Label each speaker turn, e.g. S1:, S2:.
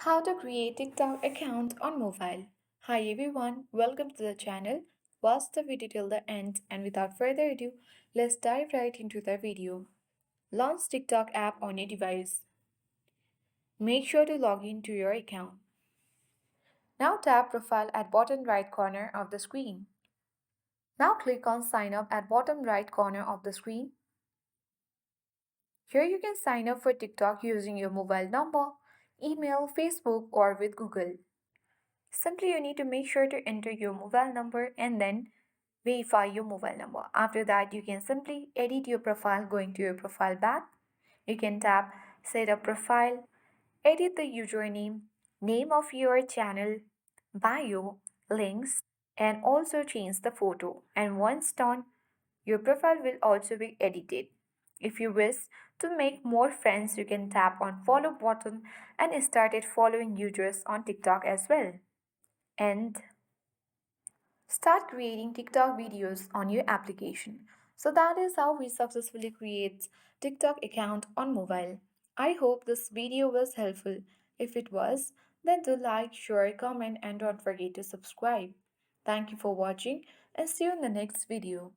S1: How to create TikTok account on mobile. Hi everyone, welcome to the channel. Watch the video till the end and without further ado, let's dive right into the video. Launch TikTok app on your device. Make sure to log in to your account. Now tap profile at bottom right corner of the screen. Now click on sign up at bottom right corner of the screen. Here you can sign up for TikTok using your mobile number, email, Facebook or with Google. Simply you need to make sure to enter your mobile number and then verify your mobile number. After that you can simply edit your profile going to your profile back. You can tap set up profile, edit the username, name of your channel, bio, links and also change the photo. And once done, your profile will also be edited. If you wish to make more friends, you can tap on follow button and start following users on TikTok as well. And start creating TikTok videos on your application. So that is how we successfully create TikTok account on mobile. I hope this video was helpful. If it was, then do like, share, comment and don't forget to subscribe. Thank you for watching and see you in the next video.